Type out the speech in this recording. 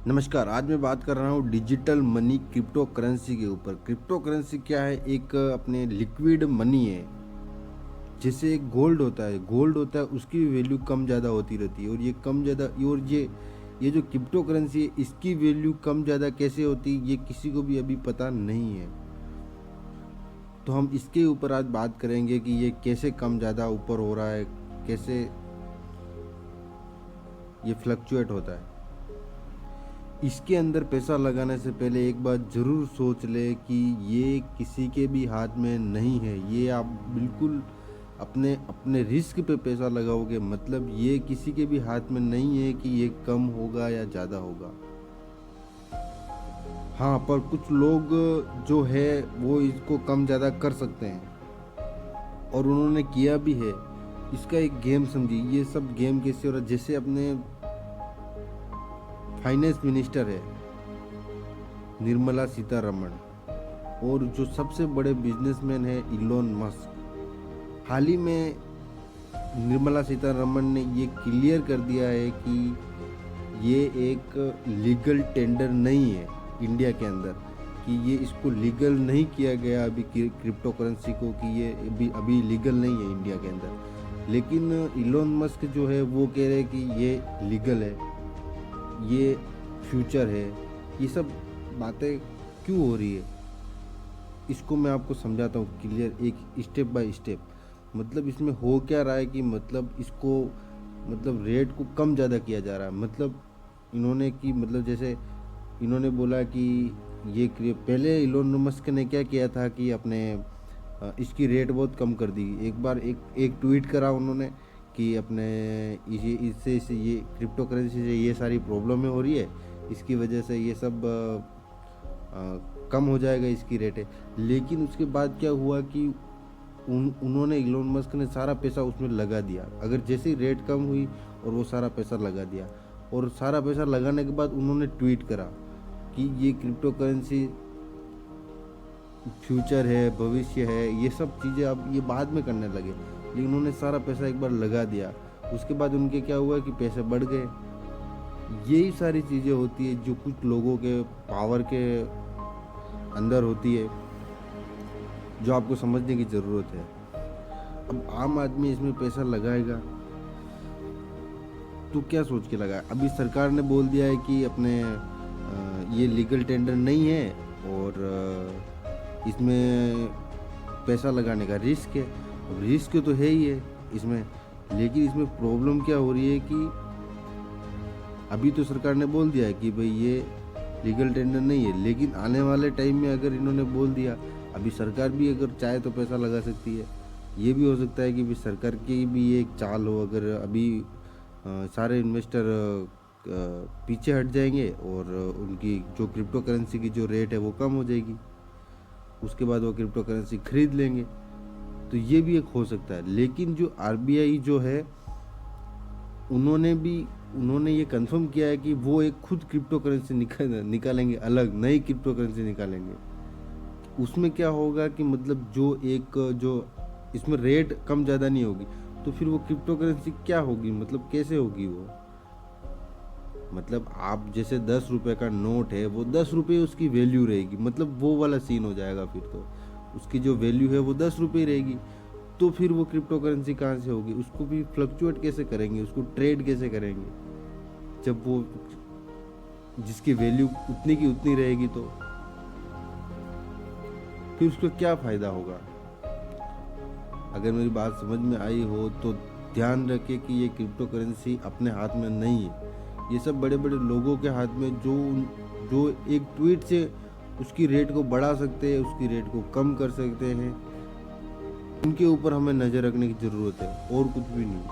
नमस्कार। आज मैं बात कर रहा हूँ डिजिटल मनी क्रिप्टो करेंसी के ऊपर। क्रिप्टो करेंसी क्या है? एक अपने लिक्विड मनी है। जैसे एक गोल्ड होता है उसकी वैल्यू कम ज़्यादा होती रहती है, और ये कम ज़्यादा, और ये जो क्रिप्टो करेंसी है इसकी वैल्यू कम ज़्यादा कैसे होती है ये किसी को भी अभी पता नहीं है। तो हम इसके ऊपर आज बात करेंगे कि ये कैसे कम ज़्यादा ऊपर हो रहा है, कैसे ये फ्लक्चुएट होता है। इसके अंदर पैसा लगाने से पहले एक बात ज़रूर सोच ले कि ये किसी के भी हाथ में नहीं है। ये आप बिल्कुल अपने अपने रिस्क पे पैसा लगाओगे, मतलब ये किसी के भी हाथ में नहीं है कि ये कम होगा या ज़्यादा होगा। हाँ, पर कुछ लोग जो है वो इसको कम ज़्यादा कर सकते हैं, और उन्होंने किया भी है। इसका एक गेम समझिए। ये सब गेम कैसे हो रहा है? जैसे अपने फाइनेंस मिनिस्टर है निर्मला सीतारमण, और जो सबसे बड़े बिजनेसमैन है इलोन मस्क। हाल ही में निर्मला सीतारमण ने ये क्लियर कर दिया है कि ये एक लीगल टेंडर नहीं है इंडिया के अंदर, कि ये इसको लीगल नहीं किया गया अभी क्रिप्टो करेंसी को, कि ये अभी लीगल नहीं है इंडिया के अंदर। लेकिन इलोन मस्क जो है वो कह रहे हैं कि ये लीगल है, ये फ्यूचर है। ये सब बातें क्यों हो रही है इसको मैं आपको समझाता हूँ क्लियर, एक स्टेप बाय स्टेप। मतलब इसमें हो क्या रहा है कि मतलब इसको, मतलब रेट को कम ज़्यादा किया जा रहा है। मतलब इन्होंने कि मतलब जैसे इन्होंने बोला कि ये पहले इलोन मस्क ने क्या किया था कि अपने इसकी रेट बहुत कम कर दी। एक बार एक ट्वीट करा उन्होंने कि अपने इससे ये क्रिप्टो करेंसी से ये सारी प्रॉब्लमें हो रही है, इसकी वजह से ये सब कम हो जाएगा इसकी रेट है। लेकिन उसके बाद क्या हुआ कि उन्होंने इलोन मस्क ने सारा पैसा उसमें लगा दिया। अगर जैसे ही रेट कम हुई और वो सारा पैसा लगा दिया, और सारा पैसा लगाने के बाद उन्होंने ट्वीट करा कि ये क्रिप्टो करेंसी फ्यूचर है, भविष्य है। ये सब चीज़ें अब ये बाद में करने लगे, लेकिन उन्होंने सारा पैसा एक बार लगा दिया। उसके बाद उनके क्या हुआ कि पैसे बढ़ गए। यही सारी चीज़ें होती है जो कुछ लोगों के पावर के अंदर होती है, जो आपको समझने की ज़रूरत है। अब आम आदमी इसमें पैसा लगाएगा तो क्या सोच के लगाए? अभी सरकार ने बोल दिया है कि अपने ये लीगल टेंडर नहीं है, और इसमें पैसा लगाने का रिस्क है। अब रिस्क तो है ही है इसमें, लेकिन इसमें प्रॉब्लम क्या हो रही है कि अभी तो सरकार ने बोल दिया है कि भाई ये लीगल टेंडर नहीं है, लेकिन आने वाले टाइम में अगर इन्होंने बोल दिया, अभी सरकार भी अगर चाहे तो पैसा लगा सकती है। ये भी हो सकता है कि भी सरकार की भी एक चाल हो। अगर अभी सारे इन्वेस्टर पीछे हट जाएंगे और उनकी जो क्रिप्टो करेंसी की जो रेट है वो कम हो जाएगी, उसके बाद वो क्रिप्टो करेंसी खरीद लेंगे, तो ये भी एक हो सकता है। लेकिन जो आरबीआई जो है उन्होंने ये कंफर्म किया है कि वो एक खुद क्रिप्टो करेंसी निकालेंगे, अलग नई क्रिप्टो करेंसी निकालेंगे। उसमें क्या होगा कि मतलब जो इसमें रेट कम ज़्यादा नहीं होगी, तो फिर वो क्रिप्टो करेंसी क्या होगी, मतलब कैसे होगी वो? मतलब आप जैसे 10 रुपये का नोट है, वो 10 रुपये उसकी वैल्यू रहेगी, मतलब वो वाला सीन हो जाएगा। फिर तो उसकी जो वैल्यू है वो 10 रुपये रहेगी। तो फिर वो क्रिप्टो करेंसी कहाँ से होगी? उसको भी फ्लक्चुएट कैसे करेंगे, उसको ट्रेड कैसे करेंगे, जब वो जिसकी वैल्यू उतनी की उतनी रहेगी? तो फिर उसको क्या फ़ायदा होगा? अगर मेरी बात समझ में आई हो तो ध्यान रखें कि ये क्रिप्टो करेंसी अपने हाथ में नहीं है। ये सब बड़े बड़े लोगों के हाथ में, जो एक ट्वीट से उसकी रेट को बढ़ा सकते हैं, उसकी रेट को कम कर सकते हैं। उनके ऊपर हमें नज़र रखने की ज़रूरत है, और कुछ भी नहीं।